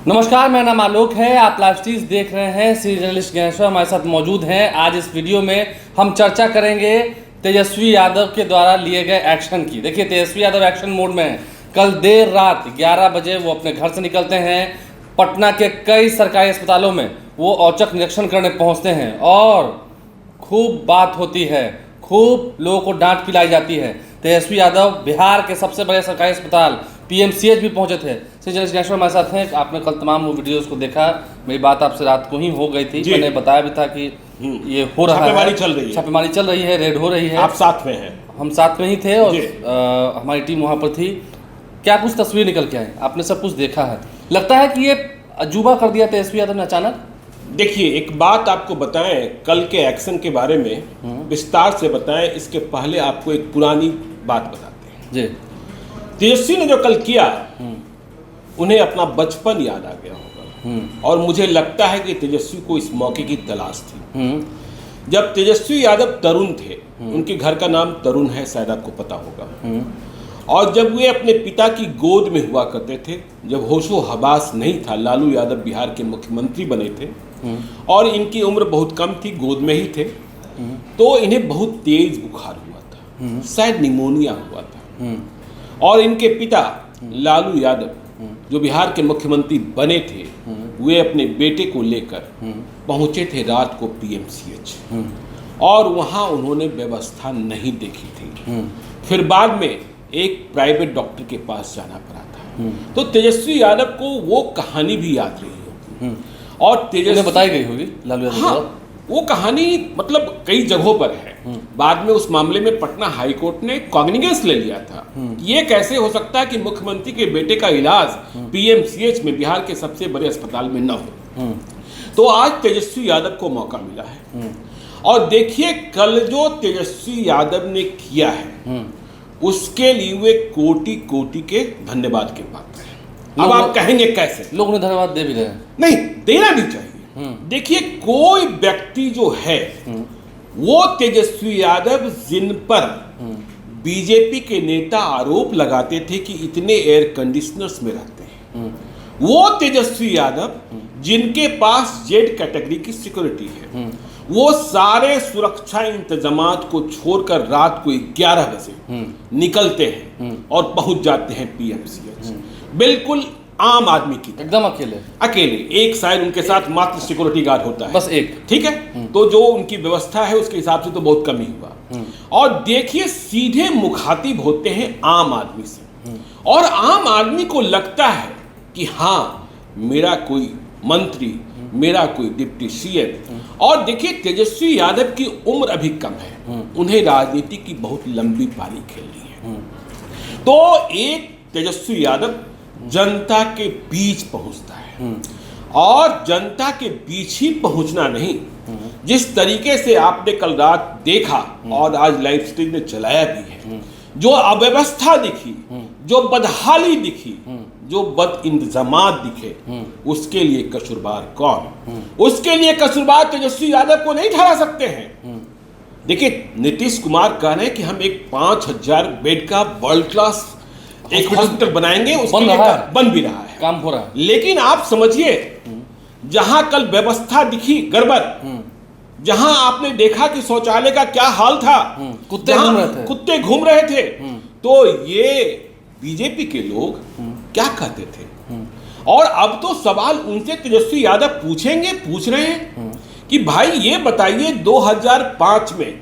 नमस्कार, मेरा नाम आलोक है। आप लाइव स्ट्रीम्स देख रहे हैं। सीनियर जर्नलिस्ट ज्ञानेश्वर हमारे साथ मौजूद हैं। आज इस वीडियो में हम चर्चा करेंगे तेजस्वी यादव के द्वारा लिए गए एक्शन की। देखिए, तेजस्वी यादव एक्शन मोड में है। कल देर रात 11 बजे वो अपने घर से निकलते हैं। पटना के कई सरकारी अस्पतालों में वो औचक निरीक्षण करने पहुंचते हैं और खूब बात होती है, खूब लोगों को डांट पिलाई जाती है। तेजस्वी यादव बिहार के सबसे बड़े सरकारी अस्पताल PMCH भी पहुंचे थे। सीनियर जर्नलिस्ट हमारे साथ हैं। आपने कल तमाम वो वीडियोस को देखा। मेरी बात आपसे रात को ही हो गई थी। मैंने बताया भी था कि ये हो रहा है, छापेमारी चल रही है, रेड हो रही है। आप साथ में हैं? हम साथ में ही थे और हमारी टीम वहाँ पर थी। क्या कुछ तस्वीर निकल के आए? आपने सब कुछ देखा है। लगता है कि ये अजूबा कर दिया तेजस्वी यादव ने अचानक। देखिए, एक बात आपको बताएं, कल के एक्शन के बारे में विस्तार से बताएं। इसके पहले आपको एक पुरानी बात बताते हैं जी। तेजस्वी ने जो कल किया, उन्हें अपना बचपन याद आ गया होगा और मुझे लगता है कि तेजस्वी को इस मौके की तलाश थी। जब तेजस्वी यादव तरुण थे, उनके घर का नाम तरुण है, शायद आपको पता होगा। और जब वे अपने पिता की गोद में हुआ करते थे, जब होशो हवास नहीं था, लालू यादव बिहार के मुख्यमंत्री बने थे और इनकी उम्र बहुत कम थी, गोद में ही थे, तो इन्हें बहुत तेज बुखार हुआ था, शायद निमोनिया हुआ था। और इनके पिता लालू यादव, जो बिहार के मुख्यमंत्री बने थे, वे अपने बेटे को लेकर पहुंचे थे रात को PMCH और वहां उन्होंने व्यवस्था नहीं देखी थी। फिर बाद में एक प्राइवेट डॉक्टर के पास जाना पड़ा था। तो तेजस्वी यादव को वो कहानी भी याद रही होगी और तेजस्वी बताई गई होगी लालू यादव। हाँ, वो कहानी मतलब कई जगहों पर है। बाद में उस मामले में पटना हाई कोर्ट ने कॉग्निजेंस ले लिया था। ये कैसे हो सकता है कि मुख्यमंत्री के बेटे का इलाज PMCH में, बिहार के सबसे बड़े अस्पताल में न हो। तो आज तेजस्वी यादव को मौका मिला है और देखिए, कल जो तेजस्वी यादव ने किया है उसके लिए वे कोटि कोटि के धन्यवाद के पात्र हैं। अब आप कहेंगे कैसे? लोग उन्हें धन्यवाद दे भी रहे हैं। नहीं, देना भी चाहिए। देखिए, कोई व्यक्ति जो है वो तेजस्वी यादव, जिन पर बीजेपी के नेता आरोप लगाते थे कि इतने एयर कंडीशनर्स में रहते हैं, वो तेजस्वी यादव जिनके पास जेड कैटेगरी की सिक्योरिटी है, वो सारे सुरक्षा इंतजामात को छोड़कर रात को 11 बजे निकलते हैं और पहुंच जाते हैं PMCH, बिल्कुल आम आदमी की, एकदम अकेले। एक साइड उनके साथ मात्र सिक्योरिटी गार्ड होता है, बस एक, ठीक है। तो जो उनकी व्यवस्था है उसके हिसाब से तो बहुत कम ही हुआ। और देखिए, सीधे मुखातिब होते हैं आम आदमी से और आम आदमी को लगता है कि हाँ, मेरा कोई मंत्री, मेरा कोई डिप्टी CM। और देखिए, तेजस्वी यादव की उम्र अभी कम है, उन्हें राजनीति की बहुत लंबी पारी खेलनी है। तो एक तेजस्वी यादव जनता के बीच पहुंचता है और जनता के बीच ही पहुंचना नहीं, जिस तरीके से आपने कल रात देखा और आज लाइव स्ट्रीम में चलाया भी है, जो अव्यवस्था दिखी, जो बदहाली दिखी, जो बद इंतजामात दिखे, उसके लिए कसूरवार कौन? उसके लिए कसूरवार तेजस्वी यादव को नहीं ठहरा सकते हैं। देखिए, नीतीश कुमार कह रहे हैं कि हम एक 5000 बेड का वर्ल्ड क्लास एक हॉस्पिटल बनाएंगे, उसके लिए बन भी रहा है, काम हो रहा है। लेकिन आप समझिए, जहां कल व्यवस्था दिखी गड़बड़, जहां आपने देखा कि शौचालय का क्या हाल था, कुत्ते घूम रहे थे, तो ये बीजेपी के लोग क्या कहते थे? और अब तो सवाल उनसे तेजस्वी यादव पूछ रहे हैं कि भाई ये बताइए, 2005 में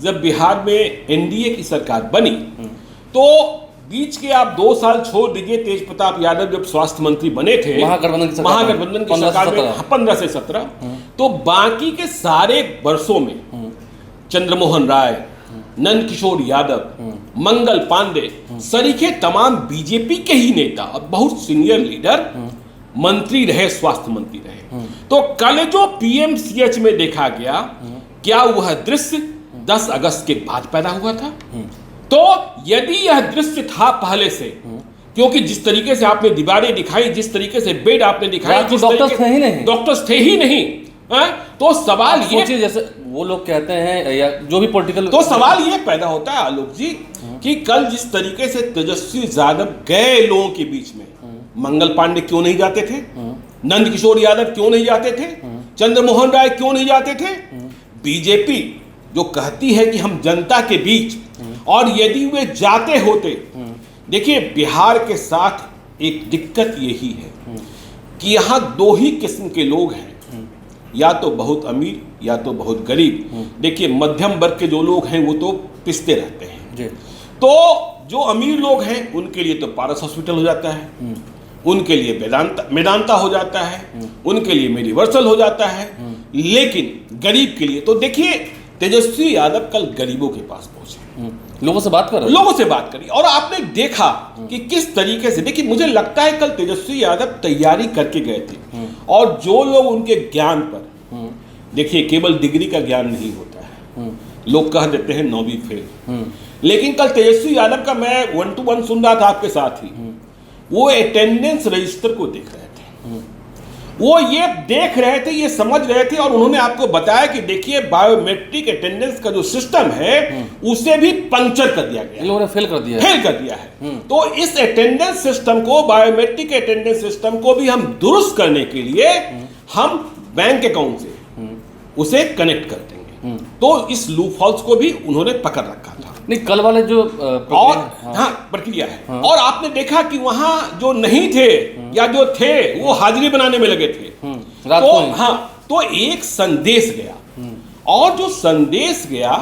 जब बिहार में NDA की सरकार बनी, तो बीच के आप 2 साल छोड़ दीजिए, तेज प्रताप यादव जब स्वास्थ्य मंत्री बने थे महागठबंधन की सरकार में 15 से 17, तो बाकी के सारे वर्षों में चंद्रमोहन राय, नंद किशोर यादव, मंगल पांडे सरीखे तमाम बीजेपी के ही नेता और बहुत सीनियर लीडर मंत्री रहे, स्वास्थ्य मंत्री रहे। तो कल जो PMCH में देखा गया, क्या वह दृश्य 10 अगस्त के बाद पैदा हुआ था? तो यदि यह दृश्य था पहले से, क्योंकि जिस तरीके से आपने दीवारें दिखाई, जिस तरीके से बेड आपने दिखाई, डॉक्टर्स थे ही नहीं, तो सवाल ये, जैसे वो लोग कहते हैं या जो भी पॉलिटिकल, तो सवाल ये पैदा होता है आलोक जी कि कल जिस तरीके से तेजस्वी यादव गए लोगों के बीच में, मंगल पांडे क्यों नहीं जाते थे? नंद किशोर यादव क्यों नहीं जाते थे? चंद्रमोहन राय क्यों नहीं जाते थे? बीजेपी जो कहती है कि हम जनता के बीच, और यदि वे जाते होते, देखिए बिहार के साथ एक दिक्कत यही है कि यहाँ दो ही किस्म के लोग हैं, या तो बहुत अमीर या तो बहुत गरीब। देखिए मध्यम वर्ग के जो लोग हैं वो तो पिसते रहते हैं। तो जो अमीर लोग हैं उनके लिए तो पारस हॉस्पिटल हो जाता है, उनके लिए मेदांता हो जाता है, उनके लिए मेडिवर्सल हो जाता है, लेकिन गरीब के लिए तो देखिए तेजस्वी यादव कल गरीबों के पास पहुंचे, लोगों से बात करी और आपने देखा कि किस तरीके से, देखिए मुझे लगता है कल तेजस्वी यादव तैयारी करके गए थे, और जो लोग उनके ज्ञान पर, देखिए केवल डिग्री का ज्ञान नहीं होता है, लोग कह देते हैं 9वीं फेल, लेकिन कल तेजस्वी यादव का मैं 1-to-1 सुन रहा था आपके साथ ही, वो अटेंडेंस रजिस्टर को देख रहे थे, वो ये देख रहे थे, ये समझ रहे थे, और उन्होंने आपको बताया कि देखिए बायोमेट्रिक अटेंडेंस का जो सिस्टम है उसे भी पंक्चर कर दिया गया, लोगों ने फेल कर दिया है। तो इस अटेंडेंस सिस्टम को, बायोमेट्रिक अटेंडेंस सिस्टम को भी हम दुरुस्त करने के लिए हम बैंक अकाउंट से उसे कनेक्ट कर देंगे। तो इस लूप होल्स को भी उन्होंने पकड़ रखा था। नहीं, कल वाले जो प्रक्रिया है, और आपने देखा कि वहां जो नहीं थे या जो थे वो हाजिरी बनाने में लगे थे, तो एक संदेश गया, और जो संदेश गया,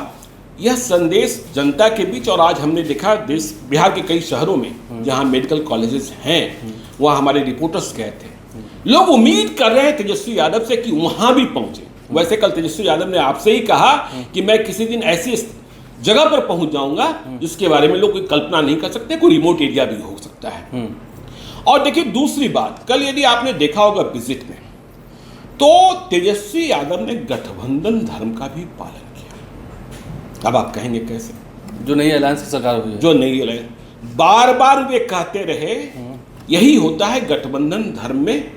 यह संदेश जनता के बीच, और आज हमने देखा देश बिहार के कई शहरों में जहां मेडिकल कॉलेजेस हैं, वहां हमारे रिपोर्टर्स गए थे, लोग उम्मीद कर रहे हैं तेजस्वी यादव से कि वहां भी पहुंचे। वैसे कल तेजस्वी यादव ने आपसे ही कहा कि मैं किसी दिन ऐसी जगह पर पहुंच जाऊंगा जिसके बारे में लोग कोई कल्पना नहीं कर सकते, कोई रिमोट एरिया भी हो सकता है। और देखिए दूसरी बात, कल यदि आपने देखा होगा विजिट में, तो तेजस्वी यादव ने गठबंधन धर्म का भी पालन किया। अब आप कहेंगे कैसे? जो नई अलायंस की सरकार हुई है, जो नई अलायंस, बार बार वे कहते रहे यही होता है गठबंधन धर्म में,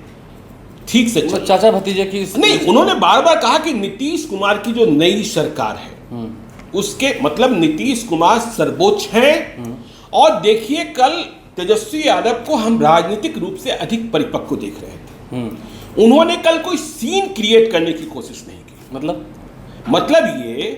ठीक से चाचा भतीजे की नहीं, उन्होंने बार बार कहा कि नीतीश कुमार की जो नई सरकार है उसके मतलब नीतीश कुमार सर्वोच्च हैं, और देखिए कल तेजस्वी यादव को हम राजनीतिक रूप से अधिक परिपक्व देख रहे थे। उन्होंने कल कोई सीन क्रिएट करने की कोशिश नहीं की, मतलब ये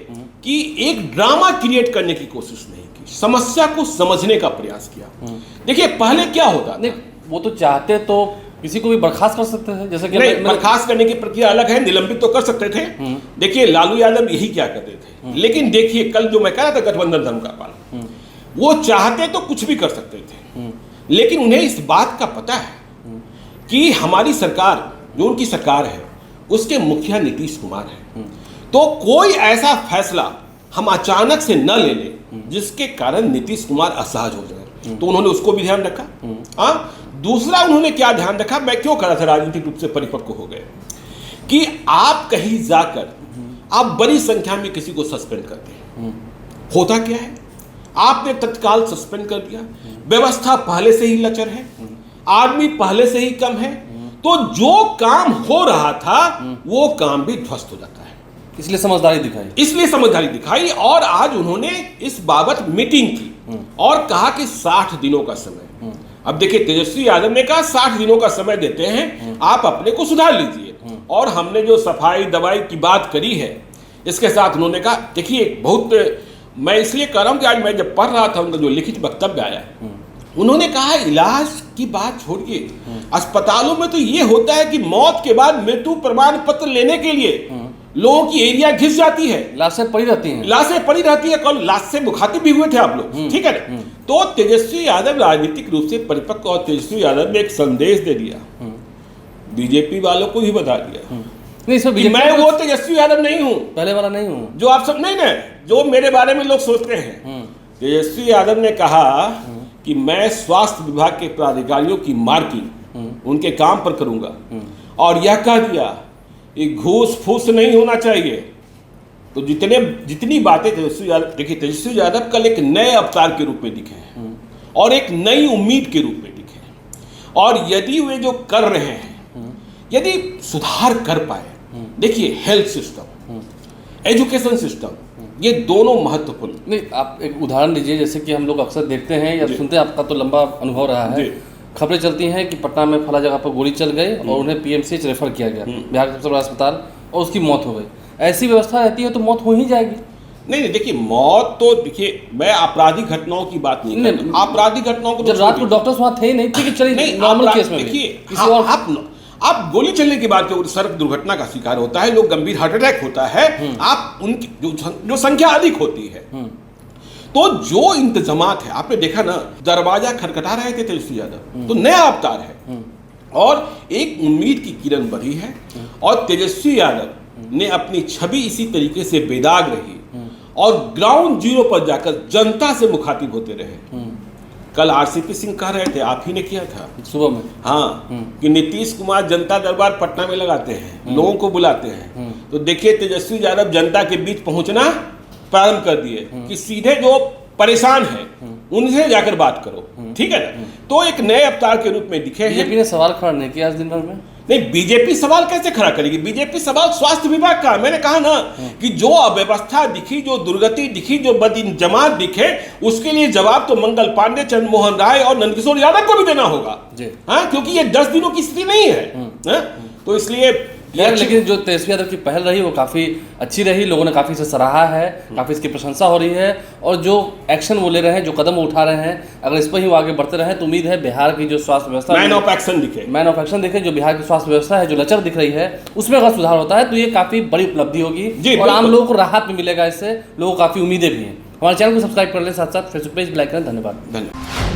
कि एक ड्रामा क्रिएट करने की कोशिश नहीं की, समस्या को समझने का प्रयास किया। देखिए पहले क्या होता था, वो तो चाहते तो किसी को भी बर्खास्त कर सकते थे, जैसे कि बर्खास्त करने की प्रक्रिया अलग है, निलंबित तो कर सकते थे। देखिए लालू यादव यही क्या करते थे, लेकिन देखिए कल जो मैं कह रहा था गठबंधन धर्म का पालन, वो चाहते तो कुछ भी कर सकते थे, लेकिन उन्हें इस बात का पता है कि हमारी सरकार, जो उनकी सरकार है, उसके मुखिया नीतीश कुमार है, तो कोई ऐसा फैसला हम अचानक से न ले ले जिसके कारण नीतीश कुमार असहज हो जाए, तो उन्होंने उसको भी ध्यान रखा। दूसरा उन्होंने क्या ध्यान रखा, मैं क्यों कह रहा था राजनीतिक रूप से परिपक्व हो गए, कि आप कहीं जाकर आप बड़ी संख्या में किसी को सस्पेंड करते हैं, होता क्या है, आपने तत्काल सस्पेंड कर दिया, व्यवस्था पहले से ही लचर है, आदमी पहले से ही कम है, तो जो काम हो रहा था वो काम भी ध्वस्त हो जाता है। इसलिए समझदारी दिखाई, और आज उन्होंने इस बाबत मीटिंग की और कहा कि 60 दिनों का समय। अब देखिए तेजस्वी यादव ने कहा 60 दिनों का समय देते हैं, आप अपने को सुधार लीजिए, और हमने जो सफाई दवाई की बात करी है इसके साथ उन्होंने कहा, देखिए बहुत, मैं इसलिए कह रहा हूं कि आज मैं जब पढ़ रहा था उनका जो लिखित वक्तव्य आया, उन्होंने कहा इलाज की बात छोड़िए, अस्पतालों में तो ये होता है कि मौत के बाद मृत्यु प्रमाण पत्र लेने के लिए लोगों की एरिया घिस जाती है, लाशें पड़ी रहती हैं। कल लाश से मुखातिब भी हुए थे आप लोग, ठीक है ना? तो तेजस्वी यादव राजनीतिक रूप से परिपक्व, और तेजस्वी यादव ने एक संदेश दे दिया, बीजेपी वालों को भी बता दिया कि मैं वो तेजस्वी यादव नहीं हूं, पहले वाला नहीं हूं, जो आप सब नहीं ना, जो मेरे बारे में लोग सोचते हैं। तेजस्वी यादव ने कहा कि मैं स्वास्थ्य विभाग के प्राधिकारियों की मार्किंग उनके काम पर करूंगा, और यह कह दिया कि घूस फूस नहीं होना चाहिए। तो जितनी बातें तेजस्वी यादव, देखिए तेजस्वी यादव कल एक नए अवतार के रूप में दिखे हैं, और एक नई उम्मीद के रूप में दिखे हैं, और यदि वे जो कर रहे हैं यदि सुधार कर पाए, देखिए हेल्थ सिस्टम, एजुकेशन सिस्टम, ये दोनों महत्वपूर्ण। नहीं, आप एक उदाहरण दीजिए, जैसे कि हम लोग अक्सर देखते हैं या सुनते हैं, आपका तो लंबा अनुभव रहा है, खबरें चलती हैं कि पटना में फला जगह पर गोली चल गई और उन्हें पीएमसीएच रेफर किया गया, बिहार के सबसे बड़ा अस्पताल, और उसकी मौत हो गई। ऐसी व्यवस्था रहती है तो मौत हो ही जाएगी। नहीं देखिए, मौत तो देखिए, मैं आपराधिक घटनाओं की बात नहीं कर रहा। आपराधिक घटनाओं को जब रात को डॉक्टर्स वहाँ थे ही नहीं, ठीक है चलिए नॉर्मल केस में देखिए, किसी और आप गोली चलने के बाद जो सड़क दुर्घटना का शिकार होता है, लोग गंभीर हार्ट अटैक होता है, आप उनकी जो संख्या अधिक होती है, तो जो इंतजामात है, आपने देखा ना, दरवाजा खटखटा रहे थे तेजस्वी यादव, तो नया अवतार है और एक उम्मीद की किरण बढ़ी है और तेजस्वी यादव ने अपनी छवि इसी तरीके से बेदाग रही और ग्राउंड जीरो पर जाकर जनता से मुखातिब होते रहे। कल आरसीपी सिंह कह रहे थे, आप ही ने किया था सुबह में, हाँ, कि नीतीश कुमार जनता दरबार पटना में लगाते हैं, लोगों को बुलाते हैं। तो देखिए तेजस्वी यादव जनता के बीच पहुंचना प्रारंभ कर दिए कि सीधे जो परेशान है उनसे जाकर बात करो, ठीक है ना। तो एक नए अवतार के रूप में दिखे हैं। बीजेपी ने सवाल खड़ा नहीं किया आज दिन भर में। नहीं, बीजेपी सवाल कैसे खड़ा करेगी? बीजेपी सवाल स्वास्थ्य विभाग का। मैंने कहा ना कि जो अव्यवस्था दिखी, जो दुर्गति दिखी, जो बदइंजमात दिखे, उसके लिए जवाब तो मंगल पांडे, चंद्रमोहन राय और नंदकिशोर यादव को भी देना होगा, हाँ, क्योंकि ये 10 दिनों की स्थिति नहीं है। तो इसलिए लेकिन जो तेजस्वी यादव की पहल रही वो काफ़ी अच्छी रही, लोगों ने काफ़ी इसे सराहा है, काफ़ी इसकी प्रशंसा हो रही है और जो एक्शन वो ले रहे हैं, जो कदम वो उठा रहे हैं, अगर इस पर ही वो आगे बढ़ते रहे तो उम्मीद है बिहार की जो स्वास्थ्य व्यवस्था मैन ऑफ एक्शन दिखे, जो बिहार की स्वास्थ्य व्यवस्था है, जो लचर दिख रही है, उसमें अगर सुधार होता है तो ये काफ़ी बड़ी उपलब्धि होगी और आम लोगों को राहत भी मिलेगा। इससे लोगों को काफ़ी उम्मीदें भी हैं। हमारे चैनल को सब्सक्राइब कर लें, साथ साथ फेसबुक पेज लाइक करें। धन्यवाद।